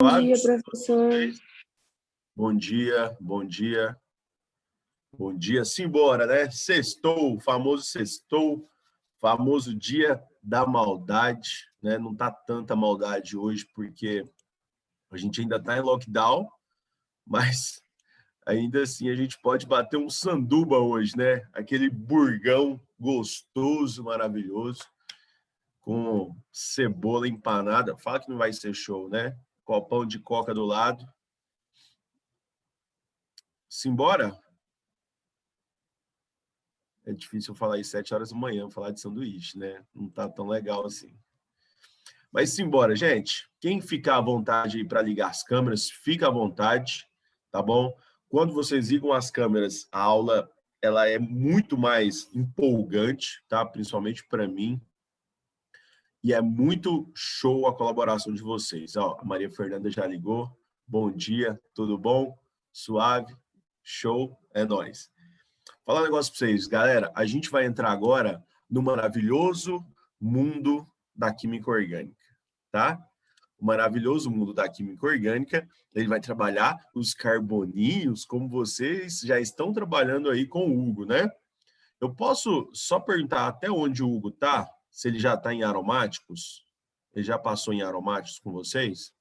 Bom dia, professor. Bom dia, bom dia. Bom dia, simbora, né? Sextou, famoso dia da maldade, né? Não tá tanta maldade hoje porque a gente ainda tá em lockdown, mas ainda assim a gente pode bater um sanduba hoje, né? Aquele burgão gostoso, maravilhoso, com cebola empanada. Fala que não vai ser show, né? Copão de coca do lado. Simbora? É difícil falar às 7 horas da manhã, falar de sanduíche, né? Não tá tão legal assim. Mas simbora, gente. Quem ficar à vontade aí para ligar as câmeras, fica à vontade, tá bom? Quando vocês ligam as câmeras, a aula ela é muito mais empolgante, tá? Principalmente para mim. E é muito show a colaboração de vocês. Ó, a Maria Fernanda já ligou. Bom dia, tudo bom? Suave, show, é nóis. Falar um negócio para vocês, galera. A gente vai entrar agora no maravilhoso mundo da química orgânica, tá? O maravilhoso mundo da química orgânica, ele vai trabalhar os carboninhos, como vocês já estão trabalhando aí com o Hugo, né? Eu posso só perguntar até onde o Hugo tá? Se ele já está em aromáticos? Ele já passou em aromáticos com vocês?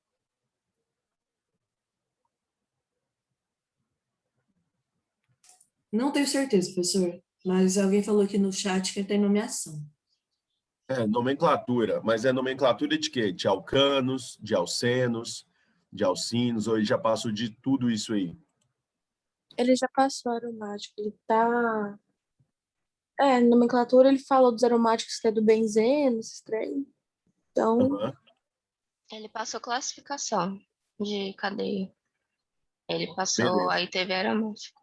Não tenho certeza, professor, mas alguém falou aqui no chat que tem nomeação. É, nomenclatura, mas é nomenclatura de quê? De alcanos, de alcenos, de alcinos, ou ele já passou de tudo isso aí? Ele já passou aromático, ele tá... nomenclatura ele falou dos aromáticos que é do benzeno, esses trem. Então, Uhum. Ele passou classificação de cadeia. Ele passou, Beleza. aí teve aromático.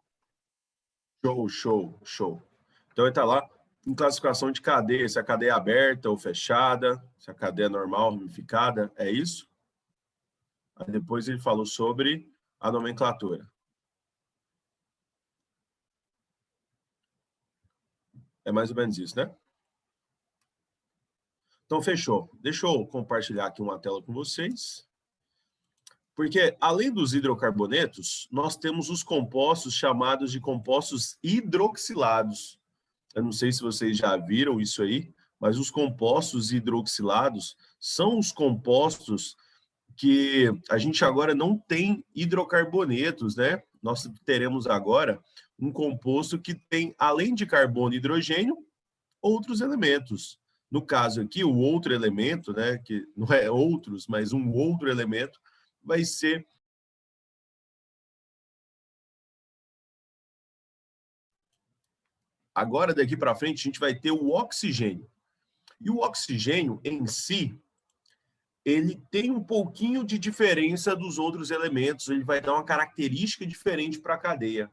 Show. Então ele tá lá em classificação de cadeia, se a cadeia é aberta ou fechada, se a cadeia é normal, ramificada, é isso? Aí depois ele falou sobre a nomenclatura. É mais ou menos isso, né? Então, fechou. Deixa eu compartilhar aqui uma tela com vocês. Porque, além dos hidrocarbonetos, nós temos os compostos chamados de compostos hidroxilados. Eu não sei se vocês já viram isso aí, mas os compostos hidroxilados são os compostos que a gente agora não tem hidrocarbonetos, né? Nós teremos agora um composto que tem, além de carbono e hidrogênio, outros elementos. No caso aqui, o outro elemento, né, que não é outros, mas um outro elemento, vai ser agora daqui para frente a gente vai ter o oxigênio. E o oxigênio em si, ele tem um pouquinho de diferença dos outros elementos, ele vai dar uma característica diferente para a cadeia.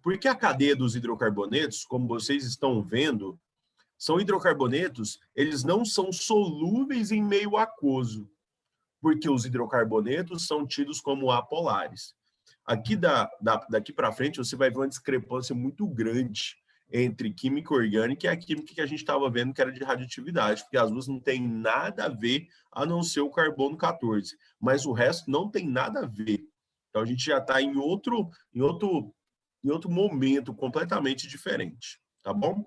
Porque a cadeia dos hidrocarbonetos, como vocês estão vendo, são hidrocarbonetos, eles não são solúveis em meio aquoso, porque os hidrocarbonetos são tidos como apolares. Aqui daqui para frente você vai ver uma discrepância muito grande entre química orgânica e a química que a gente estava vendo que era de radioatividade, porque as duas não têm nada a ver a não ser o carbono 14, mas o resto não tem nada a ver. Então a gente já está em outro momento completamente diferente, tá bom?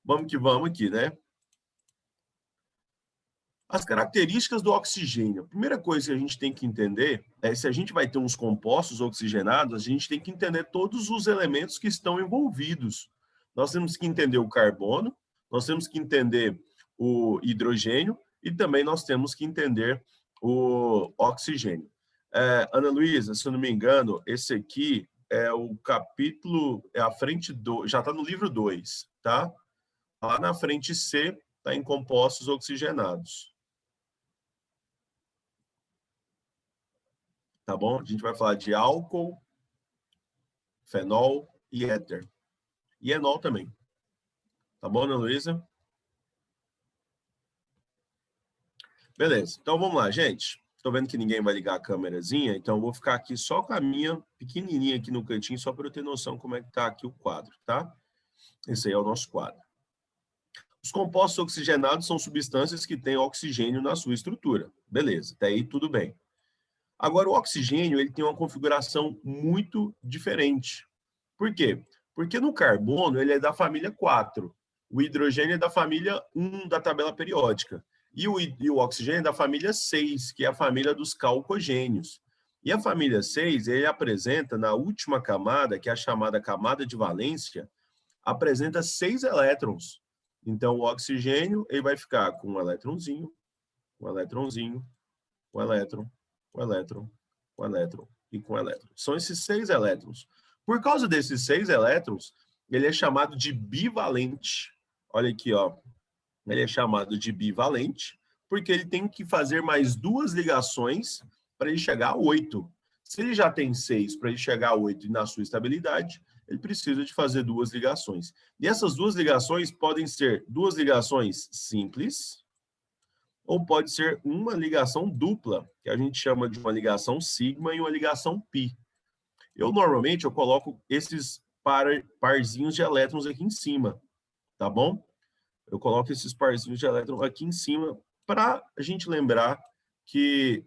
Vamos que vamos aqui, né? As características do oxigênio. A primeira coisa que a gente tem que entender é se a gente vai ter uns compostos oxigenados, a gente tem que entender todos os elementos que estão envolvidos. Nós temos que entender o carbono, nós temos que entender o hidrogênio e também nós temos que entender o oxigênio. Ana Luísa, se eu não me engano, esse aqui é o capítulo, é a frente do, já está no livro 2, tá? Lá na frente C está em compostos oxigenados. Tá bom? A gente vai falar de álcool, fenol e éter. E enol também. Tá bom, Ana Luísa? Beleza. Então, vamos lá, gente. Estou vendo que ninguém vai ligar a câmerazinha, então eu vou ficar aqui só com a minha pequenininha aqui no cantinho, só para eu ter noção como é que está aqui o quadro, tá? Esse aí é o nosso quadro. Os compostos oxigenados são substâncias que têm oxigênio na sua estrutura. Beleza, até aí tudo bem. Agora, o oxigênio ele tem uma configuração muito diferente. Por quê? Porque no carbono ele é da família 4. O hidrogênio é da família 1 da tabela periódica. E o oxigênio é da família 6, que é a família dos calcogênios. E a família 6, ele apresenta na última camada, que é a chamada camada de valência, apresenta 6 elétrons. Então, o oxigênio ele vai ficar com um elétronzinho, um elétronzinho, um elétron, um elétron, um elétron e com elétron. São esses 6 elétrons. Por causa desses 6 elétrons, ele é chamado de bivalente. Olha aqui, ó. Ele é chamado de bivalente porque ele tem que fazer mais 2 ligações para ele chegar a 8. Se ele já tem 6 para ele chegar a 8 e na sua estabilidade, ele precisa de fazer 2 ligações. E essas 2 ligações podem ser 2 ligações simples, ou pode ser uma ligação dupla, que a gente chama de uma ligação sigma e uma ligação pi. Normalmente, eu coloco esses parzinhos de elétrons aqui em cima, tá bom? Eu coloco esses parzinhos de elétrons aqui em cima para a gente lembrar que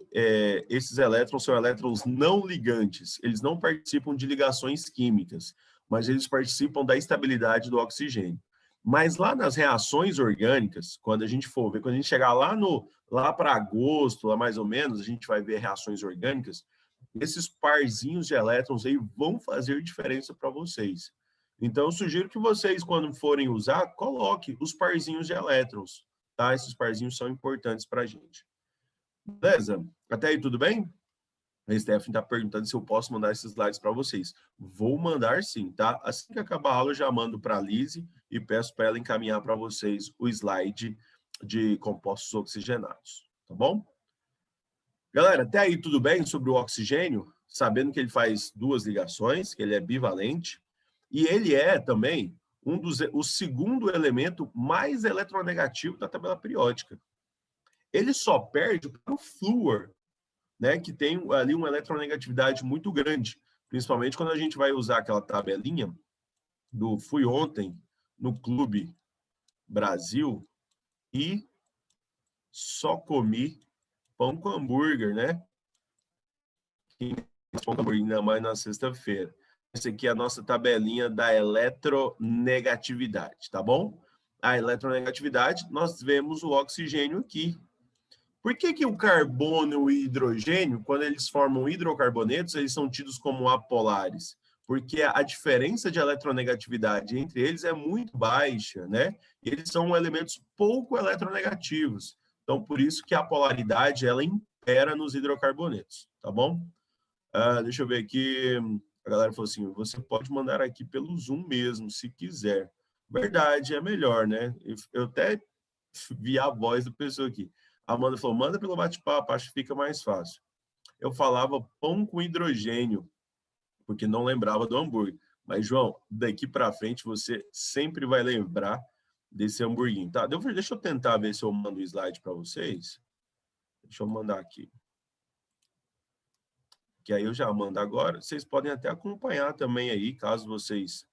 esses elétrons são elétrons não ligantes. Eles não participam de ligações químicas, mas eles participam da estabilidade do oxigênio. Mas lá nas reações orgânicas, quando a gente for ver, quando a gente chegar lá para agosto, lá mais ou menos, a gente vai ver reações orgânicas, esses parzinhos de elétrons aí vão fazer diferença para vocês. Então, eu sugiro que vocês, quando forem usar, coloquem os parzinhos de elétrons, tá? Esses parzinhos são importantes para a gente. Beleza? Até aí, tudo bem? A Stephanie está perguntando se eu posso mandar esses slides para vocês. Vou mandar sim, tá? Assim que acabar a aula, eu já mando para a Lise e peço para ela encaminhar para vocês o slide de compostos oxigenados, tá bom? Galera, até aí tudo bem sobre o oxigênio? Sabendo que ele faz 2 ligações, que ele é bivalente, e ele é também o segundo elemento mais eletronegativo da tabela periódica. Ele só perde para o flúor, né, que tem ali uma eletronegatividade muito grande, principalmente quando a gente vai usar aquela tabelinha do fui ontem no Clube Brasil e só comi pão com hambúrguer, né? Pão com hambúrguer, ainda mais na sexta-feira. Essa aqui é a nossa tabelinha da eletronegatividade, tá bom? A eletronegatividade, nós vemos o oxigênio aqui. Por que o carbono e o hidrogênio, quando eles formam hidrocarbonetos, eles são tidos como apolares? Porque a diferença de eletronegatividade entre eles é muito baixa, né? E eles são elementos pouco eletronegativos. Então, por isso que a polaridade, ela impera nos hidrocarbonetos, tá bom? Deixa eu ver aqui. A galera falou assim, você pode mandar aqui pelo Zoom mesmo, se quiser. Verdade, é melhor, né? Eu até vi a voz da pessoa aqui. A Amanda falou, manda pelo bate-papo, acho que fica mais fácil. Eu falava pão com hidrogênio, porque não lembrava do hambúrguer. Mas, João, daqui para frente você sempre vai lembrar desse hamburguinho, tá? Deixa eu tentar ver se eu mando o slide para vocês. Deixa eu mandar aqui. Que aí eu já mando agora. Vocês podem até acompanhar também aí, caso vocês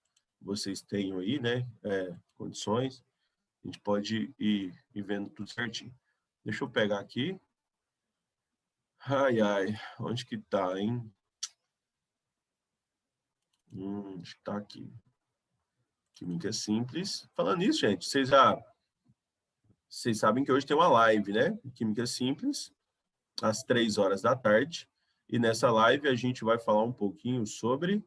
tenham aí, né, condições. A gente pode ir vendo tudo certinho. Deixa eu pegar aqui. Ai, ai, onde que tá, hein? Acho que tá aqui. Química simples. Falando nisso, gente, vocês sabem que hoje tem uma live, né? Química simples, às 15h. E nessa live a gente vai falar um pouquinho sobre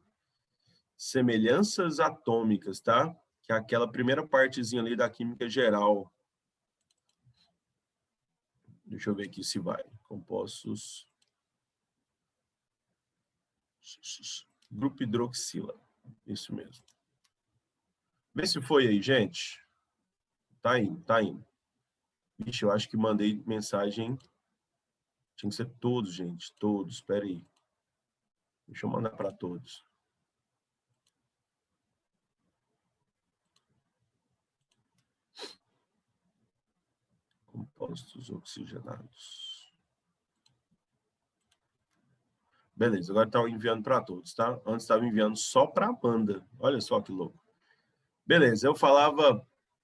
semelhanças atômicas, tá? Que é aquela primeira partezinha ali da química geral. Deixa eu ver aqui se vai. Compostos. Grupo hidroxila. Isso mesmo. Vê se foi aí, gente. Tá indo, tá indo. Vixe, eu acho que mandei mensagem. Tinha que ser todos, gente. Todos. Espera aí. Deixa eu mandar para todos. Compostos oxigenados. Beleza, agora está enviando para todos, tá? Antes estava enviando só para a Amanda. Olha só que louco. Beleza, eu falava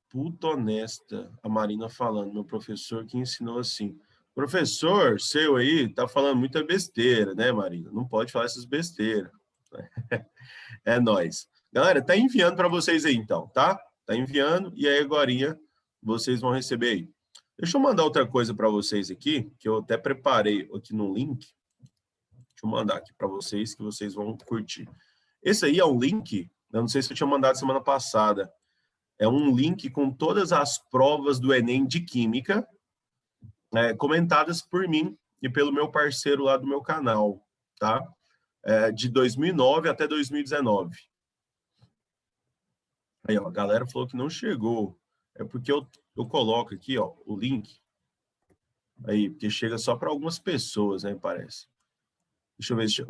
puta honesta, a Marina falando, meu professor que ensinou assim. Professor seu aí tá falando muita besteira, né, Marina? Não pode falar essas besteiras. É nóis. Galera, tá enviando para vocês aí, então, tá? Tá enviando e aí agorinha vocês vão receber aí. Deixa eu mandar outra coisa para vocês aqui, que eu até preparei aqui no link. Deixa eu mandar aqui para vocês, que vocês vão curtir. Esse aí é um link, eu não sei se eu tinha mandado semana passada, é um link com todas as provas do Enem de Química, comentadas por mim e pelo meu parceiro lá do meu canal, tá? De 2009 até 2019. Aí, ó, a galera falou que não chegou. É porque eu coloco aqui, ó, o link. Aí, porque chega só para algumas pessoas, né, parece. Deixa eu ver se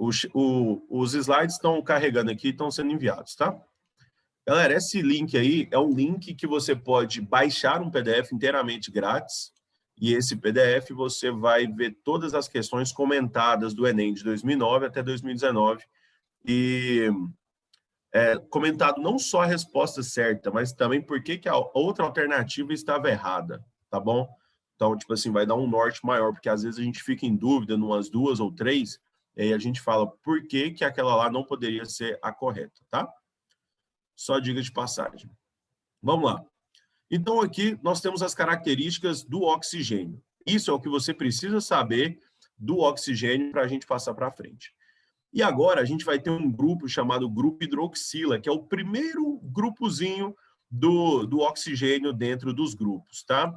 os slides estão carregando aqui, estão sendo enviados, tá? Galera, esse link aí é um link que você pode baixar um PDF inteiramente grátis. E esse PDF você vai ver todas as questões comentadas do Enem de 2009 até 2019. E comentado não só a resposta certa, mas também por que a outra alternativa estava errada, tá bom? Então, tipo assim, vai dar um norte maior, porque às vezes a gente fica em dúvida numas 2 ou 3, e aí a gente fala por que aquela lá não poderia ser a correta, tá? Só diga de passagem. Vamos lá. Então, aqui nós temos as características do oxigênio. Isso é o que você precisa saber do oxigênio para a gente passar para frente. E agora a gente vai ter um grupo chamado grupo hidroxila, que é o primeiro grupozinho do oxigênio dentro dos grupos, tá?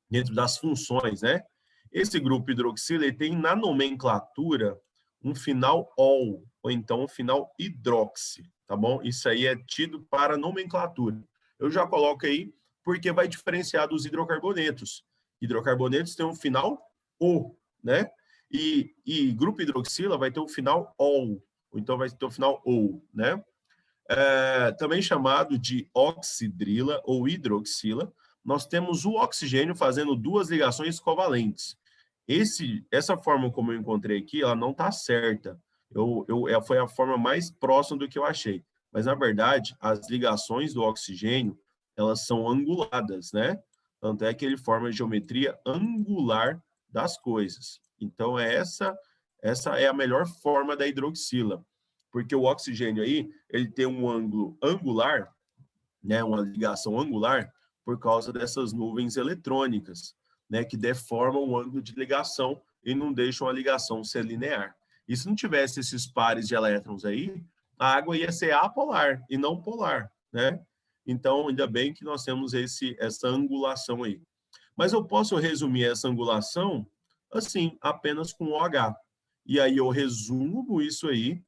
Dentro das funções, né? Esse grupo hidroxila ele tem na nomenclatura um final ol, ou então um final hidroxi, tá bom? Isso aí é tido para nomenclatura. Eu já coloco aí porque vai diferenciar dos hidrocarbonetos. Hidrocarbonetos têm um final o, né? E grupo hidroxila vai ter o final ol, ou então vai ter o final ou, né? Também chamado de oxidrila ou hidroxila, nós temos o oxigênio fazendo 2 ligações covalentes. Essa forma como eu encontrei aqui, ela não está certa. Foi a forma mais próxima do que eu achei. Mas, na verdade, as ligações do oxigênio, elas são anguladas, né? Tanto é que ele forma a geometria angular das coisas. Então, essa é a melhor forma da hidroxila, porque o oxigênio aí, ele tem um ângulo angular, né, uma ligação angular, por causa dessas nuvens eletrônicas, né, que deformam o ângulo de ligação e não deixam a ligação ser linear. E se não tivesse esses pares de elétrons aí, a água ia ser apolar e não polar, né? Então, ainda bem que nós temos essa angulação aí. Mas eu posso resumir essa angulação assim, apenas com OH. E aí eu resumo isso aí,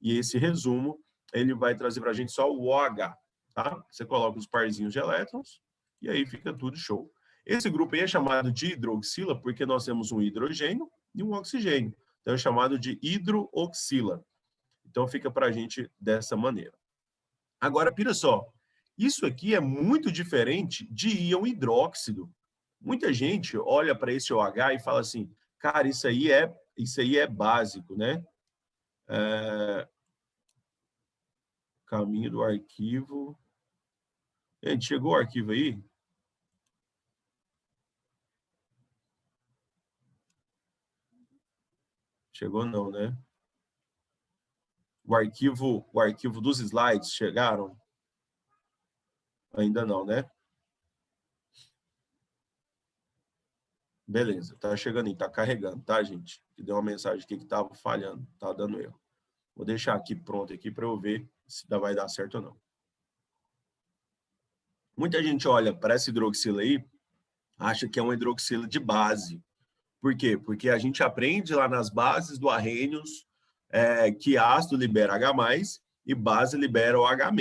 e esse resumo, ele vai trazer para a gente só o OH, tá? Você coloca os parzinhos de elétrons, e aí fica tudo show. Esse grupo aí é chamado de hidroxila, porque nós temos um hidrogênio e um oxigênio. Então é chamado de hidrooxila. Então fica para a gente dessa maneira. Agora, pira só, isso aqui é muito diferente de íon hidróxido. Muita gente olha para esse OH e fala assim, cara, isso aí é básico, né? Caminho do arquivo. Gente, chegou o arquivo aí? Chegou não, né? O arquivo dos slides chegaram? Ainda não, né? Beleza, tá chegando aí, tá carregando, tá, gente? Que deu uma mensagem aqui que tava falhando, tá dando erro. Vou deixar aqui pronto aqui para eu ver se vai dar certo ou não. Muita gente olha para essa hidroxila aí, acha que é uma hidroxila de base. Por quê? Porque a gente aprende lá nas bases do Arrhenius que ácido libera H+, e base libera o H-.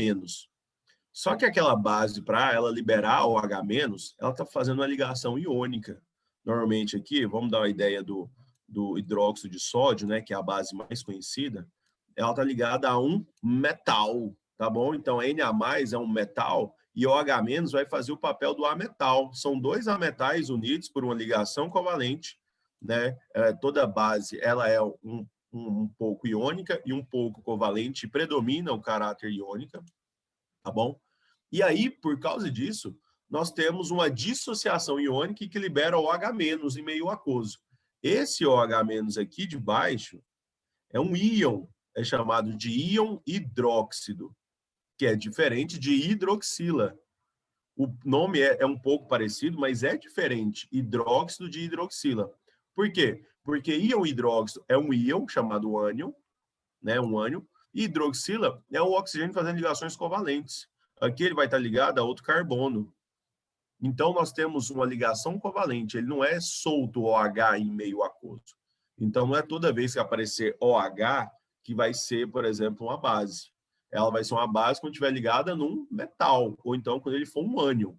Só que aquela base, para ela liberar o H-, ela está fazendo uma ligação iônica. Normalmente aqui, vamos dar uma ideia do hidróxido de sódio, né, que é a base mais conhecida, ela está ligada a um metal, tá bom? Então, Na+ é um metal e o H- vai fazer o papel do ametal. São 2 ametais unidos por uma ligação covalente, né? Toda base ela é um pouco iônica e um pouco covalente, predomina o caráter iônica, tá bom? E aí, por causa disso, nós temos uma dissociação iônica que libera OH- em meio aquoso. Esse OH- aqui de baixo é um íon, é chamado de íon hidróxido, que é diferente de hidroxila. O nome é um pouco parecido, mas é diferente, hidróxido de hidroxila. Por quê? Porque íon hidróxido é um íon chamado ânion, né, um ânion, e hidroxila é o oxigênio fazendo ligações covalentes. Aqui ele vai estar ligado a outro carbono. Então, nós temos uma ligação covalente, ele não é solto OH em meio aquoso. Então, não é toda vez que aparecer OH que vai ser, por exemplo, uma base. Ela vai ser uma base quando estiver ligada num metal, ou então quando ele for um ânion.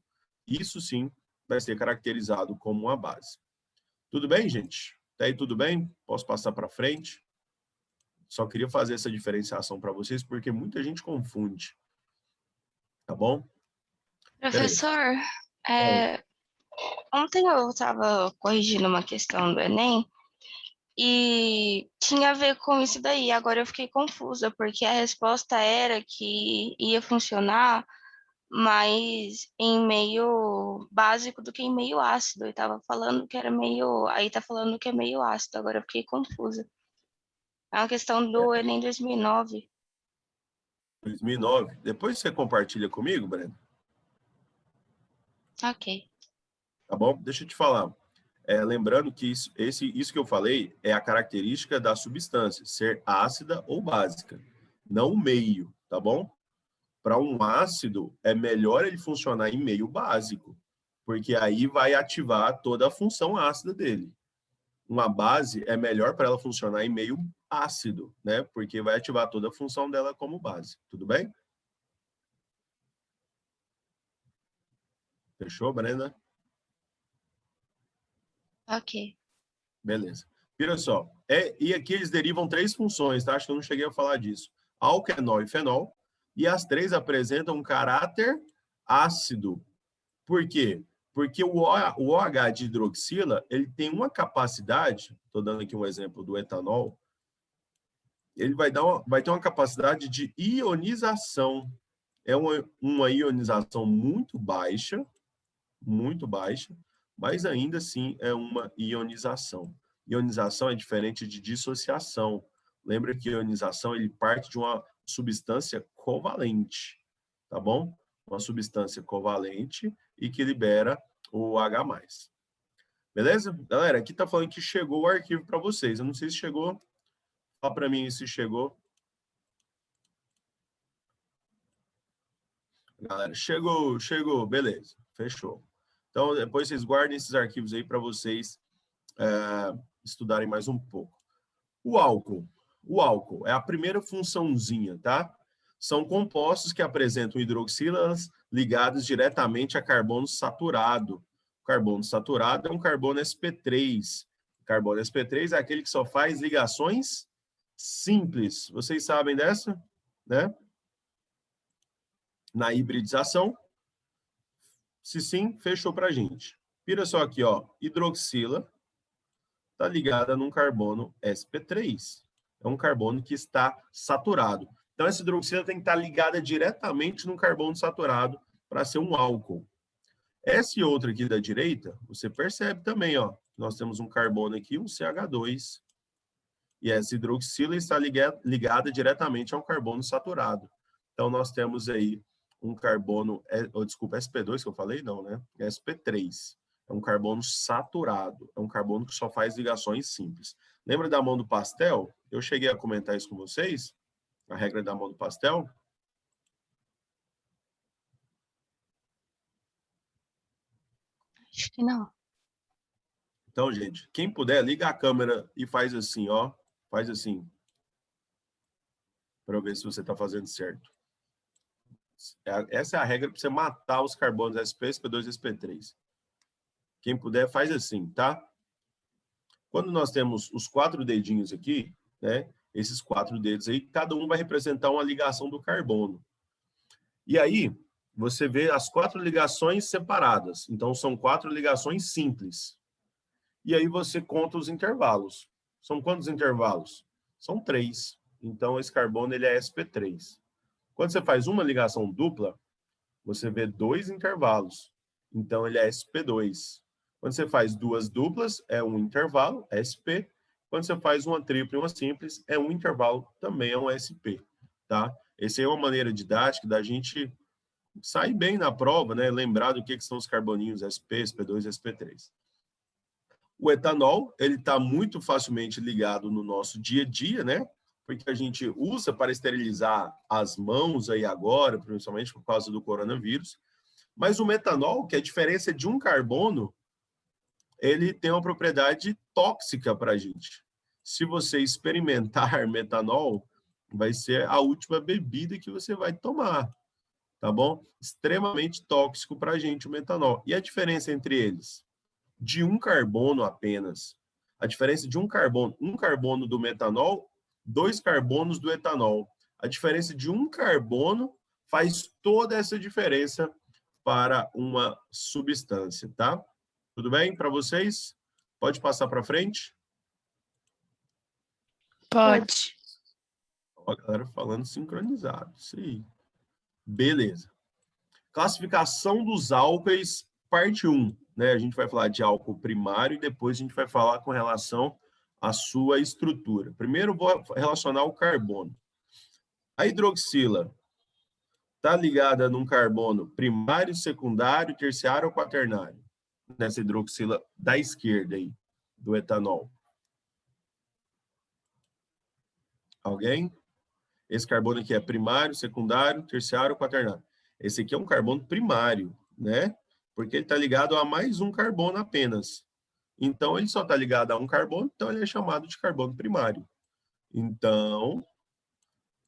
Isso sim vai ser caracterizado como uma base. Tudo bem, gente? Tá aí tudo bem? Posso passar para frente? Só queria fazer essa diferenciação para vocês, porque muita gente confunde. Tá bom? Beleza. Professor, Oi. é, ontem eu estava corrigindo uma questão do Enem e tinha a ver com isso daí. Agora eu fiquei confusa, porque a resposta era que ia funcionar mais em meio básico do que em meio ácido. E tava falando que era meio. Aí tá falando que é meio ácido. Agora eu fiquei confusa. É uma questão do Enem 2009. 2009. Depois você compartilha comigo, Breno, Ok. tá bom? Deixa eu te falar. Lembrando que isso que eu falei é a característica da substância, ser ácida ou básica, não o meio, tá bom? Para um ácido, é melhor ele funcionar em meio básico, porque aí vai ativar toda a função ácida dele. Uma base é melhor para ela funcionar em meio ácido, né? Porque vai ativar toda a função dela como base. Tudo bem? Fechou, Brenda? Ok. Beleza. Vira só. E aqui eles derivam três funções, tá? Acho que eu não cheguei a falar disso. Alquenol e fenol. E as três apresentam um caráter ácido. Por quê? Porque o OH de hidroxila, ele tem uma capacidade, estou dando aqui um exemplo do etanol, ele vai ter uma capacidade de ionização. É uma ionização muito baixa, mas ainda assim é uma ionização. Ionização é diferente de dissociação. Lembra que ionização ele parte de uma substância covalente, tá bom? Uma substância covalente e que libera o H+. Beleza? Galera, aqui tá falando que chegou o arquivo para vocês. Eu não sei se chegou. Fala para mim se chegou. Galera, chegou. Beleza. Fechou. Então, depois vocês guardem esses arquivos aí para vocês estudarem mais um pouco. O álcool é a primeira funçãozinha, tá? São compostos que apresentam hidroxilas ligados diretamente a carbono saturado. O carbono saturado é um carbono sp3. O carbono sp3 é aquele que só faz ligações simples. Vocês sabem dessa, né? Na hibridização. Se sim, fechou para a gente. Vira só aqui, ó, hidroxila está ligada num carbono sp3. É um carbono que está saturado. Então, essa hidroxila tem que estar ligada diretamente num carbono saturado para ser um álcool. Esse outro aqui da direita, você percebe também, ó, nós temos um carbono aqui, um CH2, e essa hidroxila está ligada diretamente a um carbono saturado. Então, nós temos aí um carbono, desculpa, sp2 que eu falei? Não, né? sp3. É um carbono saturado, é um carbono que só faz ligações simples. Lembra da mão do pastel? Eu cheguei a comentar isso com vocês, a regra da mão do pastel. Acho que não. Então, gente, quem puder, liga a câmera e faz assim, ó. Faz assim. Para eu ver se você está fazendo certo. Essa é a regra para você matar os carbonos sp, sp2 e sp3. Quem puder, faz assim, tá? Quando nós temos os 4 dedinhos aqui, né? Esses 4 dedos aí, cada um vai representar uma ligação do carbono. E aí, você vê as 4 ligações separadas. Então, são 4 ligações simples. E aí você conta os intervalos. São quantos intervalos? São 3. Então, esse carbono ele é sp3. Quando você faz uma ligação dupla, você vê 2 intervalos. Então, ele é sp2. Quando você faz duas duplas, é um intervalo, sp. Quando você faz uma tripla e uma simples, é um intervalo, também é um sp. Tá? Essa é uma maneira didática da gente sair bem na prova, né? Lembrar do que são os carboninhos sp, sp2 e sp3. O etanol, ele está muito facilmente ligado no nosso dia a dia, né? Porque a gente usa para esterilizar as mãos aí agora, principalmente por causa do coronavírus. Mas o metanol, que é a diferença de um carbono, ele tem uma propriedade tóxica para a gente. Se você experimentar metanol, vai ser a última bebida que você vai tomar, tá bom? Extremamente tóxico para a gente o metanol. E a diferença entre eles? De um carbono apenas. A diferença de um carbono do metanol, 2 carbonos do etanol. A diferença de um carbono faz toda essa diferença para uma substância, tá? Tudo bem para vocês? Pode passar para frente? Pode. Ó, a galera falando sincronizado. Isso aí. Beleza. Classificação dos álcoois, parte 1. Né? A gente vai falar de álcool primário e depois a gente vai falar com relação à sua estrutura. Primeiro, vou relacionar o carbono. A hidroxila está ligada num carbono primário, secundário, terciário ou quaternário? Nessa hidroxila da esquerda aí, do etanol. Alguém? Esse carbono aqui é primário, secundário, terciário ou quaternário? Esse aqui é um carbono primário, né? Porque ele está ligado a mais um carbono apenas. Então, ele só está ligado a um carbono, então ele é chamado de carbono primário. Então,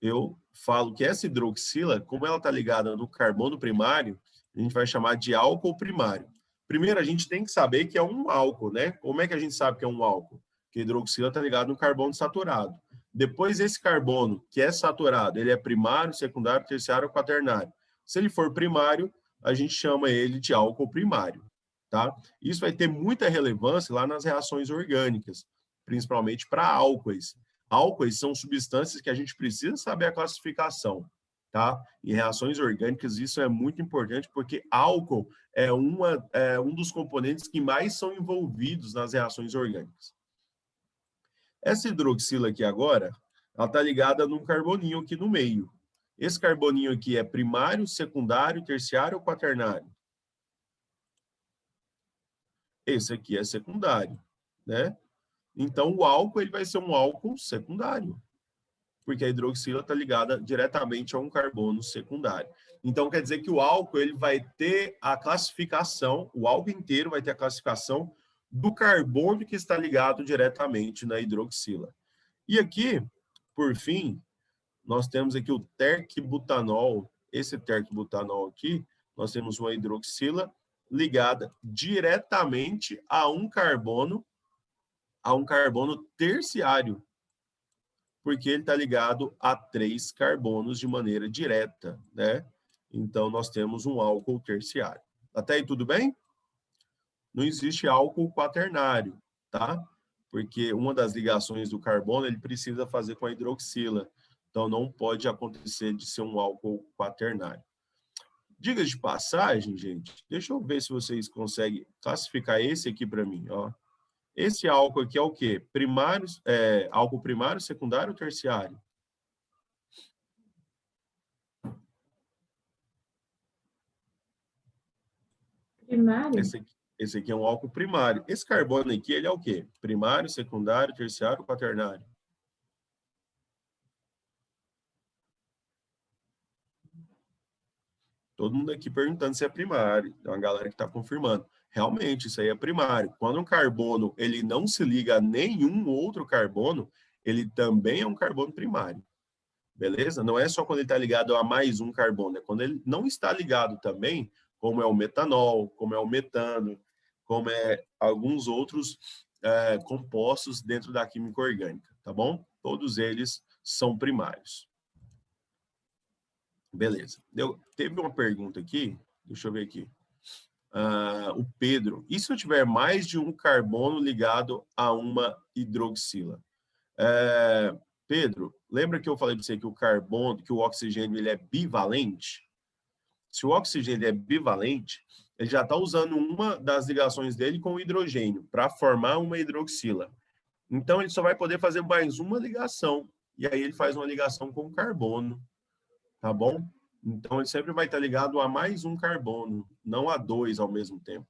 eu falo que essa hidroxila, como ela está ligada no carbono primário, a gente vai chamar de álcool primário. Primeiro, a gente tem que saber que é um álcool, né? Como é que a gente sabe que é um álcool? Que a hidroxila está ligada no carbono saturado. Depois, esse carbono, que é saturado, ele é primário, secundário, terciário ou quaternário. Se ele for primário, a gente chama ele de álcool primário, tá? Isso vai ter muita relevância lá nas reações orgânicas, principalmente para álcoois. Álcoois são substâncias que a gente precisa saber a classificação, tá? Em reações orgânicas, isso é muito importante, porque álcool é um dos componentes que mais são envolvidos nas reações orgânicas. Essa hidroxila aqui agora, ela está ligada num carboninho aqui no meio. Esse carboninho aqui é primário, secundário, terciário ou quaternário? Esse aqui é secundário, né? Então, o álcool ele vai ser um álcool secundário, porque a hidroxila está ligada diretamente a um carbono secundário. Então, quer dizer que o álcool ele vai ter a classificação, o álcool inteiro vai ter a classificação do carbono que está ligado diretamente na hidroxila. E aqui, por fim, nós temos aqui o tercbutanol. Esse tercbutanol aqui, nós temos uma hidroxila ligada diretamente a um carbono terciário, porque ele está ligado a 3 carbonos de maneira direta, né? Então, nós temos um álcool terciário. Até aí, tudo bem? Não existe álcool quaternário, tá? Porque uma das ligações do carbono, ele precisa fazer com a hidroxila. Então, não pode acontecer de ser um álcool quaternário. Diga de passagem, gente, deixa eu ver se vocês conseguem classificar esse aqui para mim, ó. Esse álcool aqui é o quê? Primário, álcool primário, secundário ou terciário? Primário? Esse aqui é um álcool primário. Esse carbono aqui, ele é o quê? Primário, secundário, terciário ou quaternário? Todo mundo aqui perguntando se é primário. Tem uma galera que está confirmando. Realmente, isso aí é primário. Quando um carbono ele não se liga a nenhum outro carbono, ele também é um carbono primário. Beleza? Não é só quando ele está ligado a mais um carbono, é quando ele não está ligado também, como é o metanol, como é o metano, como é alguns outros compostos dentro da química orgânica, tá bom? Todos eles são primários. Beleza. Teve uma pergunta aqui, deixa eu ver aqui. O Pedro, e se eu tiver mais de um carbono ligado a uma hidroxila? Pedro, lembra que eu falei para você que o carbono, que o oxigênio ele é bivalente? Se o oxigênio é bivalente, ele já está usando uma das ligações dele com o hidrogênio para formar uma hidroxila. Então, ele só vai poder fazer mais uma ligação. E aí ele faz uma ligação com o carbono, tá bom? Então, ele sempre vai estar ligado a mais um carbono, não a dois ao mesmo tempo.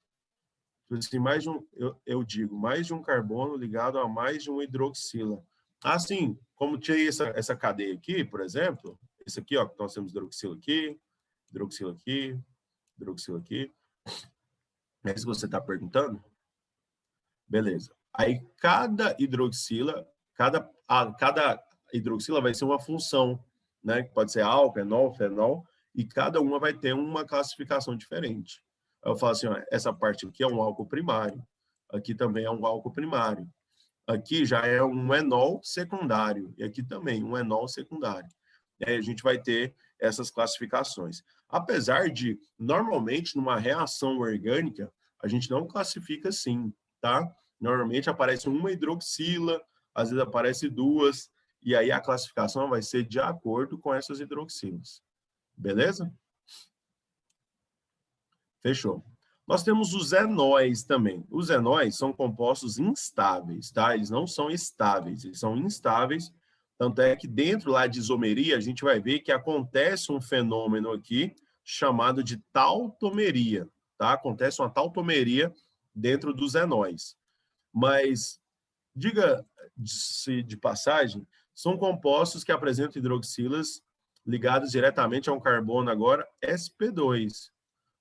Então, assim, mais de um, eu digo, mais de um carbono ligado a mais de uma hidroxila. Assim, como tinha essa cadeia aqui, por exemplo, esse aqui, ó, que nós temos hidroxila aqui, hidroxila aqui, hidroxila aqui. É isso que você está perguntando? Beleza. Aí, cada hidroxila vai ser uma função, né? Que pode ser álcool, enol, fenol, e cada uma vai ter uma classificação diferente. Aí eu falo assim, ó, essa parte aqui é um álcool primário, aqui também é um álcool primário, aqui já é um enol secundário, e aqui também um enol secundário. E aí a gente vai ter essas classificações. Apesar de, normalmente, numa reação orgânica, a gente não classifica assim, tá? Normalmente aparece uma hidroxila, às vezes aparece duas, e aí a classificação vai ser de acordo com essas hidroxilas. Beleza? Fechou. Nós temos os enóis também. Os enóis são compostos instáveis, tá? Eles não são estáveis, eles são instáveis. Tanto é que dentro lá de isomeria, a gente vai ver que acontece um fenômeno aqui chamado de tautomeria, tá? Acontece uma tautomeria dentro dos enóis. Mas, diga-se de passagem, são compostos que apresentam hidroxilas ligadas diretamente a um carbono agora sp2.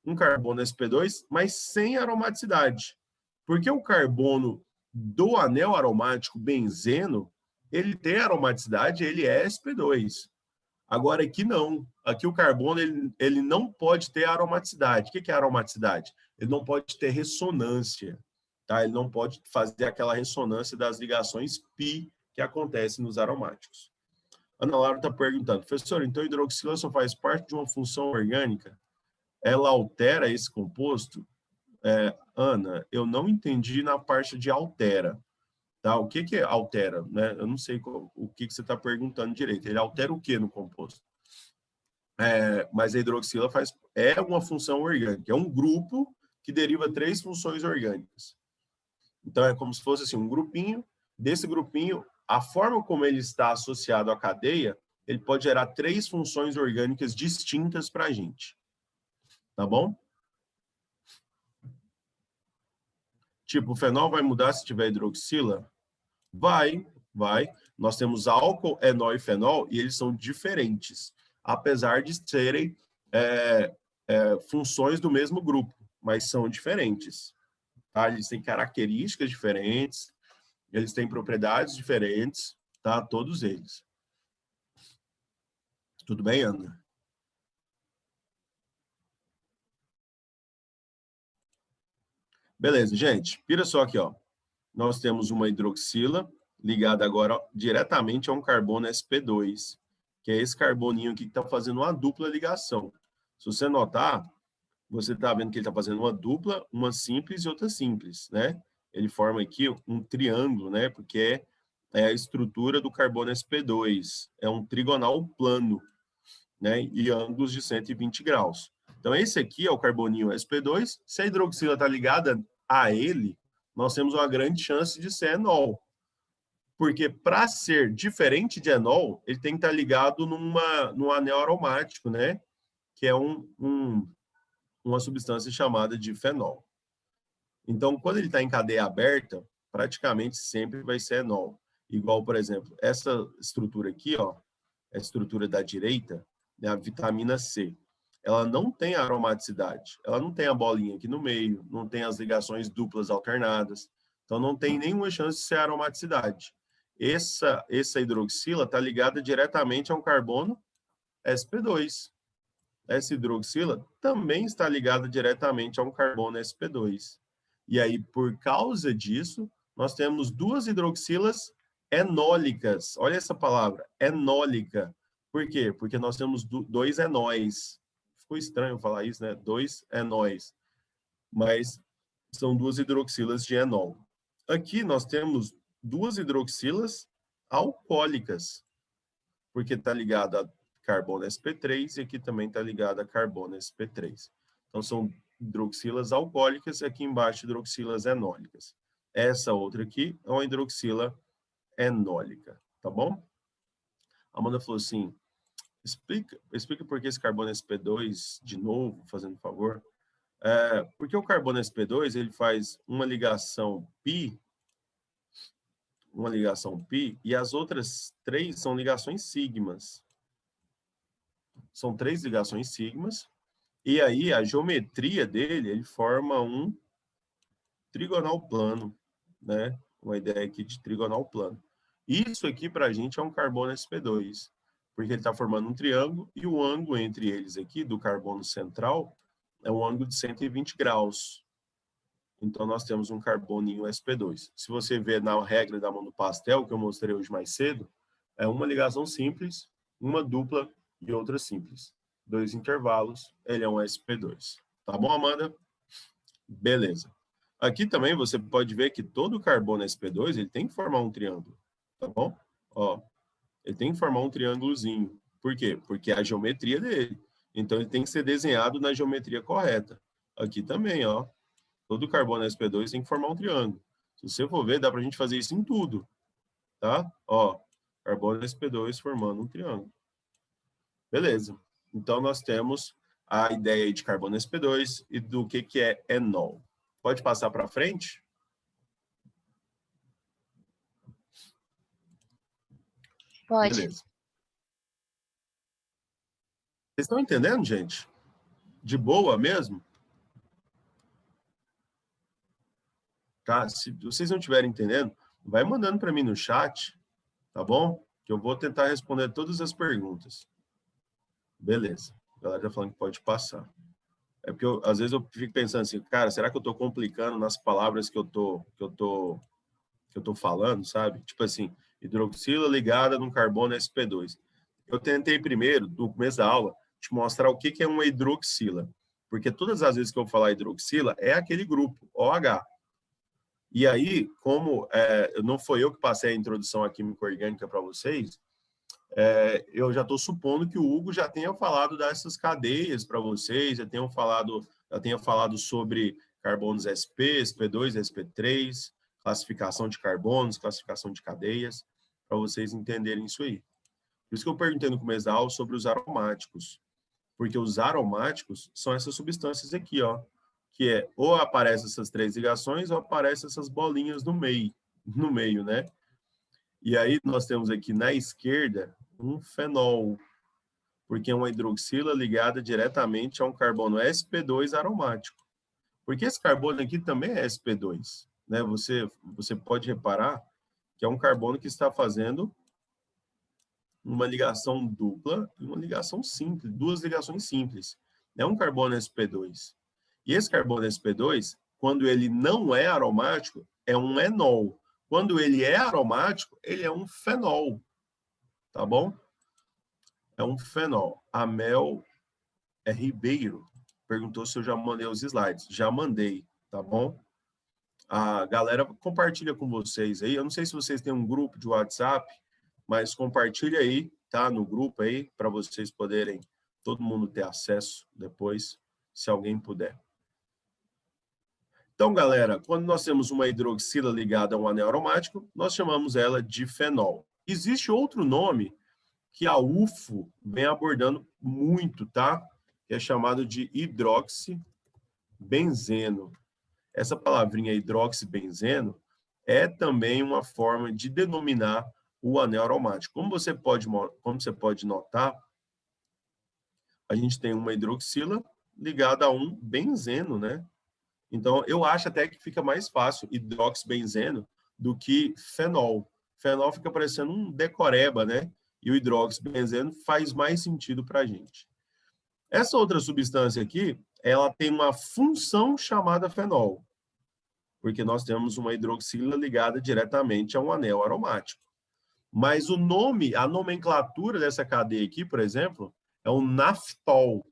Um carbono sp2, mas sem aromaticidade. Porque o carbono do anel aromático benzeno, ele tem aromaticidade, ele é sp2. Agora aqui não. Aqui o carbono ele não pode ter aromaticidade. O que é aromaticidade? Ele não pode ter ressonância. Tá? Ele não pode fazer aquela ressonância das ligações pi que acontecem nos aromáticos. Ana Laura está perguntando, professor, então a hidroxila só faz parte de uma função orgânica? Ela altera esse composto? Ana, eu não entendi na parte de altera. Tá? O que é altera? Né? Eu não sei o que você está perguntando direito. Ele altera o que no composto? Mas a hidroxila é uma função orgânica. É um grupo que deriva 3 funções orgânicas. Então, é como se fosse assim, um grupinho. Desse grupinho, a forma como ele está associado à cadeia, ele pode gerar 3 funções orgânicas distintas para a gente. Tá bom? Tipo, o fenol vai mudar se tiver hidroxila? Vai. Nós temos álcool, enol e fenol, e eles são diferentes, apesar de serem funções do mesmo grupo, mas são diferentes. Tá? Eles têm características diferentes, eles têm propriedades diferentes, tá? Todos eles. Tudo bem, Ana? Beleza, gente. Pira só aqui, ó. Nós temos uma hidroxila ligada agora diretamente a um carbono sp2, que é esse carboninho aqui que está fazendo uma dupla ligação. Se você notar, você está vendo que ele está fazendo uma dupla, uma simples e outra simples, né? Ele forma aqui um triângulo, né? Porque é a estrutura do carbono sp2. É um trigonal plano, né? E ângulos de 120 graus. Então, esse aqui é o carboninho sp2. Se a hidroxila está ligada a ele, nós temos uma grande chance de ser enol. Porque para ser diferente de enol, ele tem que estar ligado num anel aromático, né? Que é uma substância chamada de fenol. Então, quando ele está em cadeia aberta, praticamente sempre vai ser enol. Igual, por exemplo, essa estrutura aqui, ó, a estrutura da direita, né, a vitamina C. Ela não tem aromaticidade, ela não tem a bolinha aqui no meio, não tem as ligações duplas alternadas, então não tem nenhuma chance de ser aromaticidade. Essa hidroxila está ligada diretamente a um carbono sp2. Essa hidroxila também está ligada diretamente a um carbono sp2. E aí, por causa disso, nós temos 2 hidroxilas enólicas. Olha essa palavra, enólica. Por quê? Porque nós temos 2 enóis. Ficou estranho falar isso, né? 2 enóis. Mas são 2 hidroxilas de enol. Aqui nós temos 2 hidroxilas alcoólicas, porque está ligada a carbono sp3 e aqui também está ligada a carbono sp3. Então, são hidroxilas alcoólicas, aqui embaixo hidroxilas enólicas. Essa outra aqui é uma hidroxila enólica, tá bom? A Amanda falou assim, explica por que esse carbono sp2 de novo, fazendo favor. Porque o carbono sp2 ele faz uma ligação pi, e as outras 3 são ligações sigmas. São 3 ligações sigmas, e aí a geometria dele, ele forma um trigonal plano, né? Uma ideia aqui de trigonal plano. Isso aqui para a gente é um carbono sp2, porque ele está formando um triângulo, e o ângulo entre eles aqui, do carbono central, é um ângulo de 120 graus. Então, nós temos um carboninho sp2. Se você ver na regra da mão do pastel, que eu mostrei hoje mais cedo, é uma ligação simples, uma dupla e outra simples. 2 intervalos, ele é um sp2. Tá bom, Amanda? Beleza. Aqui também você pode ver que todo carbono sp2, ele tem que formar um triângulo. Tá bom? Ó, ele tem que formar um triângulozinho. Por quê? Porque é a geometria dele. Então, ele tem que ser desenhado na geometria correta. Aqui também, ó. Todo carbono sp2 tem que formar um triângulo. Se você for ver, dá para a gente fazer isso em tudo. Tá? Ó, carbono sp2 formando um triângulo. Beleza. Então, nós temos a ideia de carbono sp2 e do que é enol. Pode passar para frente? Pode. Beleza. Vocês estão entendendo, gente? De boa mesmo? Tá? Se vocês não estiverem entendendo, vai mandando para mim no chat, tá bom? Que eu vou tentar responder todas as perguntas. Beleza. A galera tá falando que pode passar. É porque às vezes eu fico pensando assim, cara, será que eu estou complicando nas palavras que eu tô falando, sabe? Tipo assim, hidroxila ligada num carbono sp2. Eu tentei primeiro, no começo da aula, te mostrar o que é uma hidroxila. Porque todas as vezes que eu falar hidroxila, é aquele grupo, OH. E aí, como não foi eu que passei a introdução à química orgânica para vocês, eu já estou supondo que o Hugo já tenha falado dessas cadeias para vocês, já tenha falado sobre carbonos sp, sp2, sp3, classificação de carbonos, classificação de cadeias, para vocês entenderem isso aí. Por isso que eu perguntei no começo da aula sobre os aromáticos, porque os aromáticos são essas substâncias aqui, ó, que ou aparecem essas 3 ligações ou aparecem essas bolinhas no meio, né? E aí nós temos aqui na esquerda um fenol, porque é uma hidroxila ligada diretamente a um carbono sp2 aromático. Porque esse carbono aqui também é sp2, né? Você pode reparar que é um carbono que está fazendo uma ligação dupla e uma ligação simples, 2 ligações simples. É um carbono sp2. E esse carbono sp2, quando ele não é aromático, é um enol. Quando ele é aromático, ele é um fenol. Tá bom? É um fenol. A Mel Ribeiro perguntou se eu já mandei os slides. Já mandei, tá bom? A galera compartilha com vocês aí. Eu não sei se vocês têm um grupo de WhatsApp, mas compartilha aí, tá? No grupo aí, para vocês poderem, todo mundo ter acesso depois, se alguém puder. Então, galera, quando nós temos uma hidroxila ligada a um anel aromático, nós chamamos ela de fenol. Existe outro nome que a UFO vem abordando muito, tá? Que é chamado de hidroxibenzeno. Essa palavrinha hidroxibenzeno é também uma forma de denominar o anel aromático. Como você pode notar, a gente tem uma hidroxila ligada a um benzeno, né? Então, eu acho até que fica mais fácil hidroxibenzeno do que fenol. Fenol fica parecendo um decoreba, né? E o hidroxibenzeno faz mais sentido para a gente. Essa outra substância aqui, ela tem uma função chamada fenol, porque nós temos uma hidroxila ligada diretamente a um anel aromático. Mas o nome, a nomenclatura dessa cadeia aqui, por exemplo, é o naftol,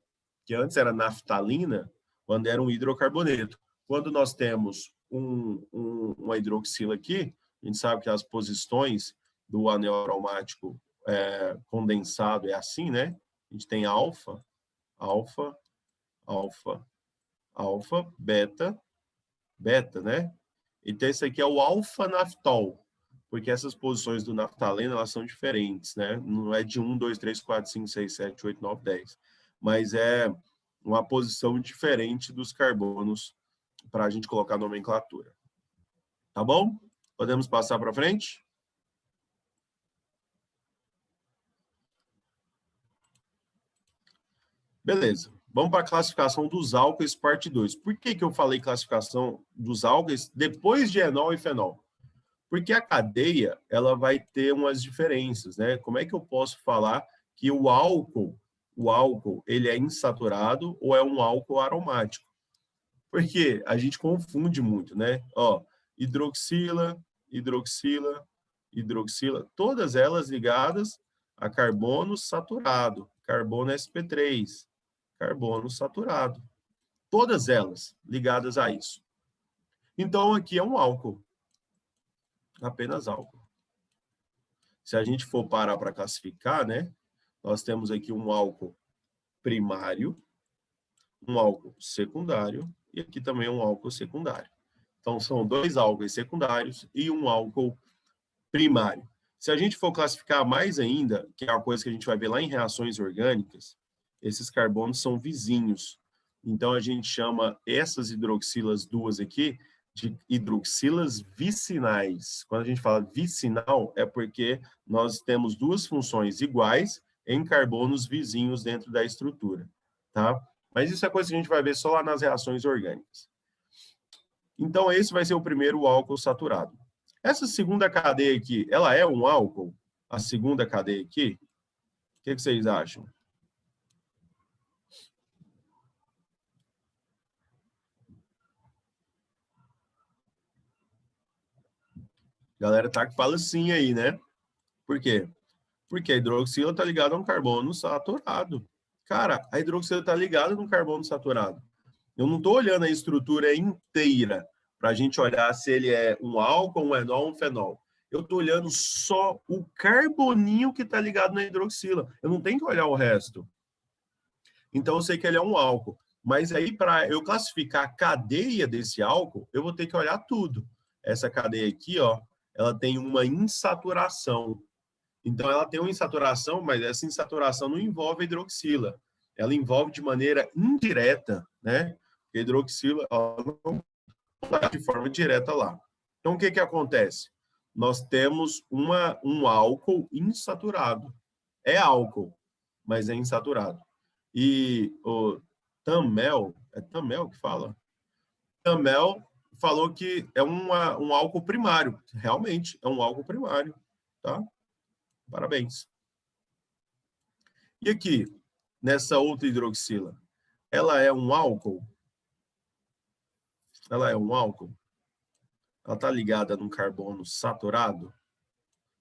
que antes era naftalina, quando era um hidrocarboneto. Quando nós temos uma hidroxila aqui, a gente sabe que as posições do anel aromático condensado é assim, né? A gente tem alfa, alfa, alfa, alfa, beta, beta, né? Então, esse aqui é o alfa-naftol, porque essas posições do naftaleno, elas são diferentes, né? Não é de 1, 2, 3, 4, 5, 6, 7, 8, 9, 10. Mas é uma posição diferente dos carbonos para a gente colocar a nomenclatura. Tá bom? Podemos passar para frente? Beleza. Vamos para a classificação dos álcoois, parte 2. Por que eu falei classificação dos álcoois depois de enol e fenol? Porque a cadeia, ela vai ter umas diferenças, né? Como é que eu posso falar que o álcool, ele é insaturado ou é um álcool aromático? Porque a gente confunde muito, né? Ó, hidroxila, hidroxila, hidroxila, todas elas ligadas a carbono saturado, carbono sp3, carbono saturado. Todas elas ligadas a isso. Então, aqui é um álcool. Apenas álcool. Se a gente for parar para classificar, né? Nós temos aqui um álcool primário, um álcool secundário e aqui também um álcool secundário. Então, são 2 álcoois secundários e um álcool primário. Se a gente for classificar mais ainda, que é uma coisa que a gente vai ver lá em reações orgânicas, esses carbonos são vizinhos. Então, a gente chama essas hidroxilas duas aqui de hidroxilas vicinais. Quando a gente fala vicinal, é porque nós temos 2 funções iguais em carbonos vizinhos dentro da estrutura, tá? Mas isso é coisa que a gente vai ver só lá nas reações orgânicas. Então, esse vai ser o primeiro álcool saturado. Essa segunda cadeia aqui, ela é um álcool? A segunda cadeia aqui? O que vocês acham? A galera tá que fala sim aí, né? Por quê? Porque a hidroxila está ligada a um carbono saturado. Cara, a hidroxila está ligada a um carbono saturado. Eu não estou olhando a estrutura inteira para a gente olhar se ele é um álcool, um enol, um fenol. Eu estou olhando só o carboninho que está ligado na hidroxila. Eu não tenho que olhar o resto. Então, eu sei que ele é um álcool. Mas aí, para eu classificar a cadeia desse álcool, eu vou ter que olhar tudo. Essa cadeia aqui, ó, ela tem uma insaturação. Então, ela tem uma insaturação, mas essa insaturação não envolve a hidroxila. Ela envolve de maneira indireta, né? A hidroxila ela não está de forma direta lá. Então, o que acontece? Nós temos um álcool insaturado. É álcool, mas é insaturado. E o Tamel, é Tamel que fala? Tamel falou que é um álcool primário. Realmente, é um álcool primário, tá? Parabéns. E aqui, nessa outra hidroxila, ela é um álcool? Ela é um álcool? Ela está ligada num carbono saturado?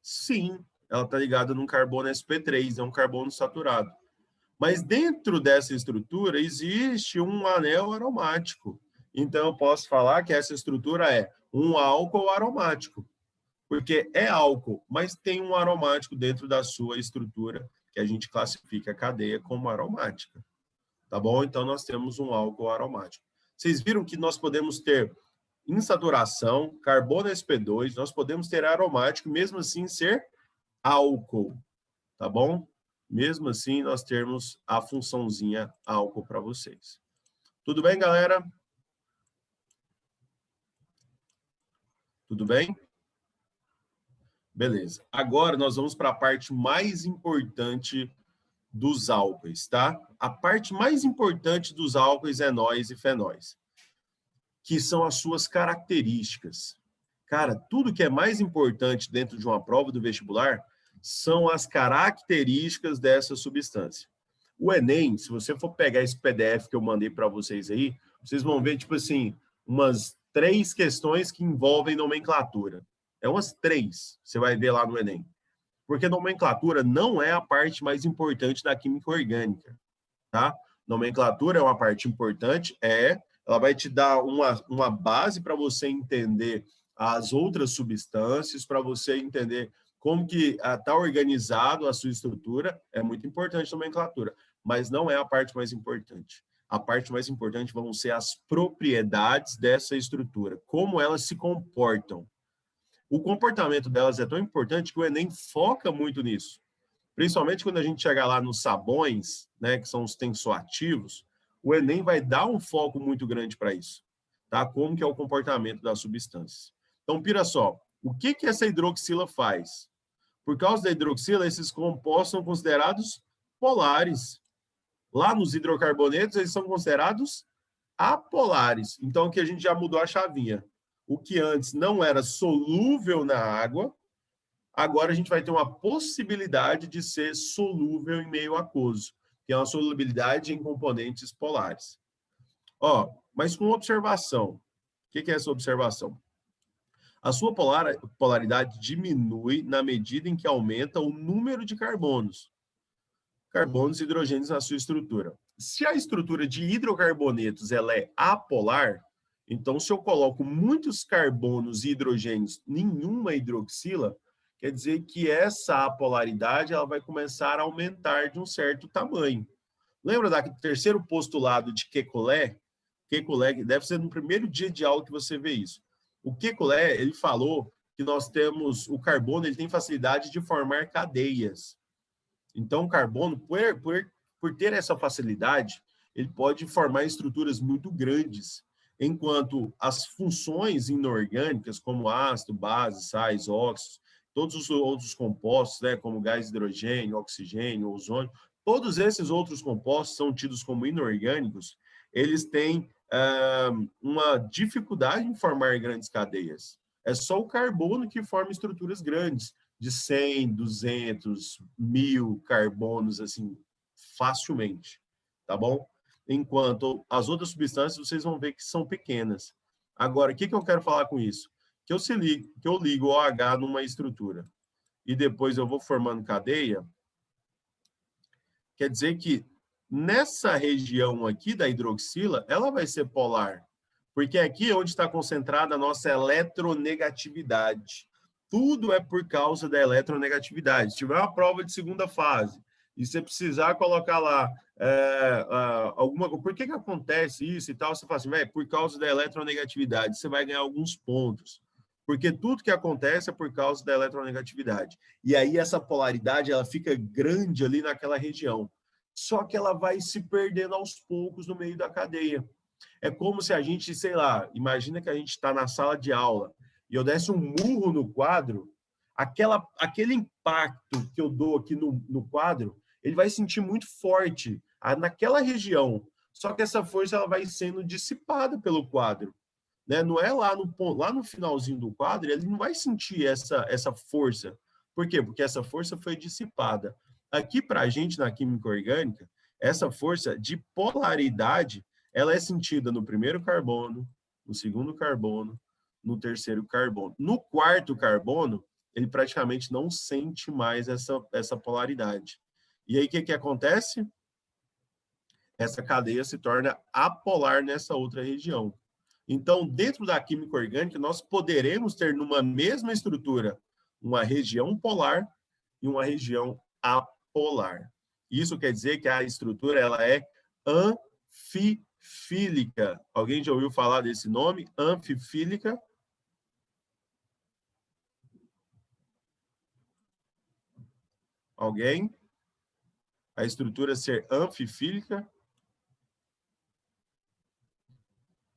Sim, ela está ligada num carbono sp3, é um carbono saturado. Mas dentro dessa estrutura existe um anel aromático. Então, eu posso falar que essa estrutura é um álcool aromático. Porque é álcool, mas tem um aromático dentro da sua estrutura, que a gente classifica a cadeia como aromática. Tá bom? Então, nós temos um álcool aromático. Vocês viram que nós podemos ter insaturação, carbono sp2, nós podemos ter aromático, mesmo assim ser álcool. Tá bom? Mesmo assim, nós temos a funçãozinha álcool para vocês. Tudo bem, galera? Tudo bem? Beleza. Agora nós vamos para a parte mais importante dos álcoois, tá? A parte mais importante dos álcoois, enóis e fenóis, que são as suas características. Cara, tudo que é mais importante dentro de uma prova do vestibular são as características dessa substância. O Enem, se você for pegar esse PDF que eu mandei para vocês aí, vocês vão ver, tipo assim, umas 3 questões que envolvem nomenclatura. É umas 3, você vai ver lá no Enem. Porque nomenclatura não é a parte mais importante da química orgânica, tá? Nomenclatura é uma parte importante, ela vai te dar uma base para você entender as outras substâncias, para você entender como que está organizado a sua estrutura, é muito importante a nomenclatura, mas não é a parte mais importante. a parte mais importante vão ser as propriedades dessa estrutura, como elas se comportam. O comportamento delas é tão importante que o Enem foca muito nisso. Principalmente quando a gente chegar lá nos sabões, né, que são os tensoativos, o Enem vai dar um foco muito grande para isso, tá? Como que é o comportamento das substâncias. Então, pira só, o que que essa hidroxila faz? Por causa da hidroxila, esses compostos são considerados polares. Lá nos hidrocarbonetos, eles são considerados apolares. Então, aqui a gente já mudou a chavinha. O que antes não era solúvel na água, agora a gente vai ter uma possibilidade de ser solúvel em meio aquoso, que é uma solubilidade em componentes polares. Ó, mas com observação. O que é essa observação? A sua polaridade diminui na medida em que aumenta o número de carbonos e hidrogênios na sua estrutura. Se a estrutura de hidrocarbonetos ela é apolar, então se eu coloco muitos carbonos e hidrogênios em uma hidroxila, quer dizer que essa apolaridade ela vai começar a aumentar de um certo tamanho. Lembra do terceiro postulado de Kekulé? Kekulé, deve ser no primeiro dia de aula que você vê isso. O Kekulé, ele falou que nós temos, o carbono ele tem facilidade de formar cadeias. Então, o carbono, por ter essa facilidade, ele pode formar estruturas muito grandes, enquanto as funções inorgânicas, como ácido, base, sais, óxidos, todos os outros compostos, né, como gás hidrogênio, oxigênio, ozônio, todos esses outros compostos são tidos como inorgânicos, eles têm uma dificuldade em formar grandes cadeias. É só o carbono que forma estruturas grandes, de 100, 200, 1000 carbonos, assim, facilmente, tá bom? Enquanto as outras substâncias, vocês vão ver que são pequenas. Agora, o que eu quero falar com isso? Que eu ligo OH numa estrutura e depois eu vou formando cadeia, quer dizer que nessa região aqui da hidroxila, ela vai ser polar, porque aqui é onde está concentrada a nossa eletronegatividade. Tudo é por causa da eletronegatividade. Se tiver uma prova de segunda fase e você precisar colocar lá alguma coisa, por que acontece isso e tal, você fala assim, por causa da eletronegatividade, você vai ganhar alguns pontos. Porque tudo que acontece é por causa da eletronegatividade. E aí essa polaridade ela fica grande ali naquela região. Só que ela vai se perdendo aos poucos no meio da cadeia. É como se a gente, sei lá, imagina que a gente está na sala de aula e eu desse um murro no quadro, aquele impacto que eu dou aqui no quadro, ele vai sentir muito forte naquela região. Só que essa força ela vai sendo dissipada pelo quadro. Né? Não é lá no finalzinho do quadro, ele não vai sentir essa força. Por quê? Porque essa força foi dissipada. Aqui, para a gente, na química orgânica, essa força de polaridade, ela é sentida no primeiro carbono, no segundo carbono, no terceiro carbono. No quarto carbono, ele praticamente não sente mais essa polaridade. E aí, o que acontece? Essa cadeia se torna apolar nessa outra região. Então, dentro da química orgânica, nós poderemos ter numa mesma estrutura uma região polar e uma região apolar. Isso quer dizer que a estrutura ela é anfifílica. Alguém já ouviu falar desse nome? Anfifílica? Alguém? A estrutura ser anfifílica?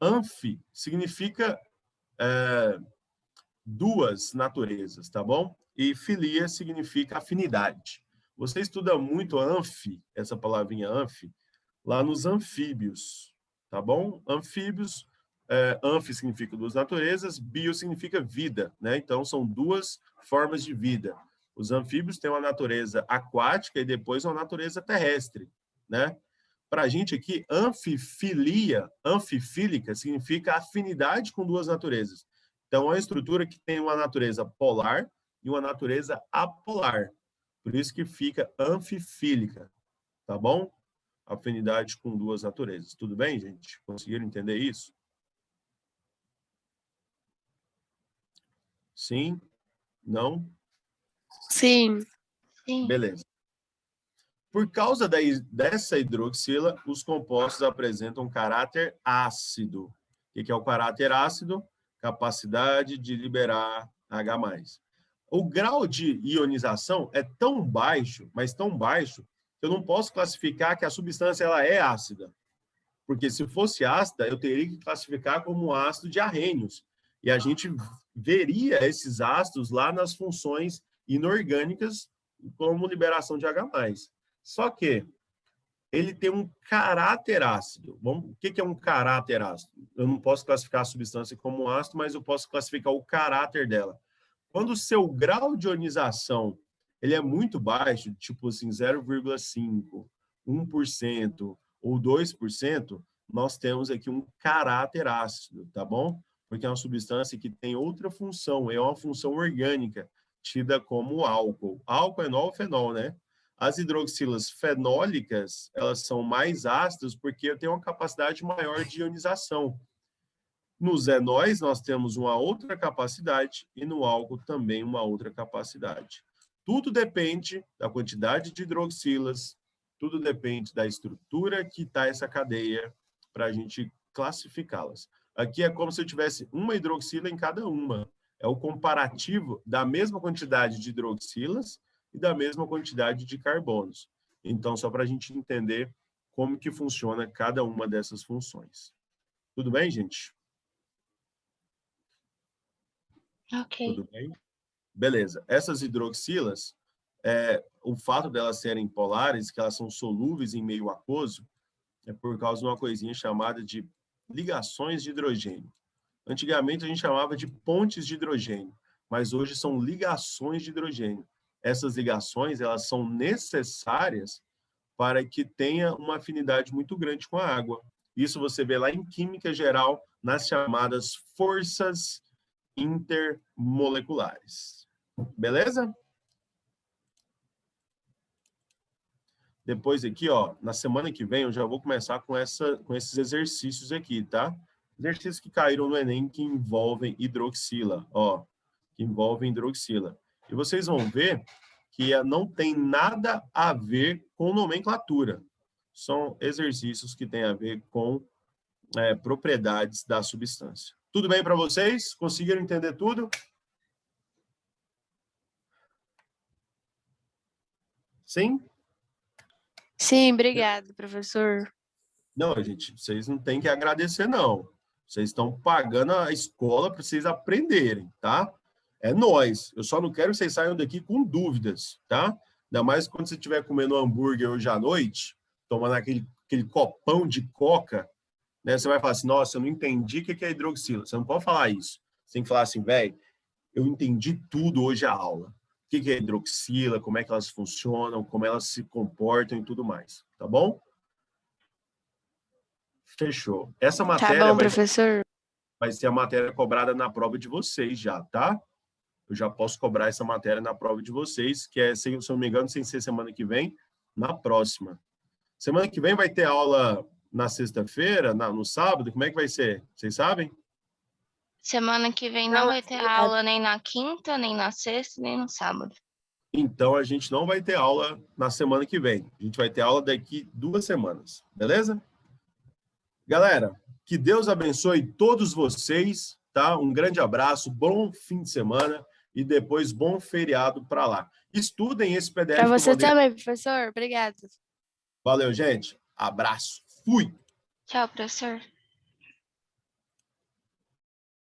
Anfi significa duas naturezas, tá bom? E filia significa afinidade. Você estuda muito anfi, essa palavrinha anfi, lá nos anfíbios, tá bom? Anfíbios, anfi significa duas naturezas, bio significa vida, né? Então, são duas formas de vida. Os anfíbios têm uma natureza aquática e depois uma natureza terrestre, né? Para a gente aqui, anfifílica, significa afinidade com duas naturezas. Então, é uma estrutura que tem uma natureza polar e uma natureza apolar. Por isso que fica anfifílica, tá bom? Afinidade com duas naturezas. Tudo bem, gente? Conseguiram entender isso? Sim? Não? Sim. Sim. Beleza. Por causa dessa hidroxila, os compostos apresentam caráter ácido. O que é o caráter ácido? Capacidade de liberar H+. O grau de ionização é tão baixo, mas tão baixo, que eu não posso classificar que a substância ela é ácida. Porque se fosse ácida, eu teria que classificar como ácido de Arrhenius. E a gente veria esses ácidos lá nas funções inorgânicas, como liberação de H+. Só que ele tem um caráter ácido. O que é um caráter ácido? Eu não posso classificar a substância como ácido, mas eu posso classificar o caráter dela. Quando o seu grau de ionização ele é muito baixo, tipo assim, 0,5, 1% ou 2%, nós temos aqui um caráter ácido, tá bom? Porque é uma substância que tem outra função, é uma função orgânica, tida como álcool. Álcool, enol, fenol, né? As hidroxilas fenólicas, elas são mais ácidas porque têm uma capacidade maior de ionização. Nos enóis, nós temos uma outra capacidade e no álcool também uma outra capacidade. Tudo depende da quantidade de hidroxilas, tudo depende da estrutura que está essa cadeia para a gente classificá-las. Aqui é como se eu tivesse uma hidroxila em cada uma. É o comparativo da mesma quantidade de hidroxilas e da mesma quantidade de carbonos. Então, só para a gente entender como que funciona cada uma dessas funções. Tudo bem, gente? Ok. Tudo bem? Beleza. Essas hidroxilas, o fato delas serem polares, que elas são solúveis em meio aquoso, é por causa de uma coisinha chamada de ligações de hidrogênio. Antigamente a gente chamava de pontes de hidrogênio, mas hoje são ligações de hidrogênio. Essas ligações, elas são necessárias para que tenha uma afinidade muito grande com a água. Isso você vê lá em química geral, nas chamadas forças intermoleculares. Beleza? Depois aqui, ó, na semana que vem, eu já vou começar com esses exercícios aqui, tá? Exercícios que caíram no Enem que envolvem hidroxila, ó, que envolvem hidroxila. E vocês vão ver que não tem nada a ver com nomenclatura. São exercícios que têm a ver com propriedades da substância. Tudo bem para vocês? Conseguiram entender tudo? Sim? Sim, obrigado, professor. Não, gente, vocês não têm que agradecer, não. Vocês estão pagando a escola para vocês aprenderem, tá? É nós. Eu só não quero que vocês saiam daqui com dúvidas, tá? Ainda mais quando você estiver comendo um hambúrguer hoje à noite, tomando aquele copão de coca, né? Você vai falar assim, nossa, eu não entendi o que é hidroxila. Você não pode falar isso. Você tem que falar assim, velho, eu entendi tudo hoje a aula. O que é hidroxila, como é que elas funcionam, como elas se comportam e tudo mais. Tá bom? Fechou. Essa Tá matéria bom, professor. vai ser a matéria cobrada na prova de vocês já, tá? Eu já posso cobrar essa matéria na prova de vocês, que é, se eu não me engano, sem ser semana que vem, na próxima. Semana que vem vai ter aula na sexta-feira, no sábado? Como é que vai ser? Vocês sabem? Semana que vem não vai ter aula nem na quinta, nem na sexta, nem no sábado. Então, a gente não vai ter aula na semana que vem. A gente vai ter aula daqui 2 semanas, beleza? Galera, que Deus abençoe todos vocês, tá? Um grande abraço, bom fim de semana e depois bom feriado para lá. Estudem esse PDF. Para você também, professor. Obrigado. Valeu, gente. Abraço. Fui. Tchau, professor.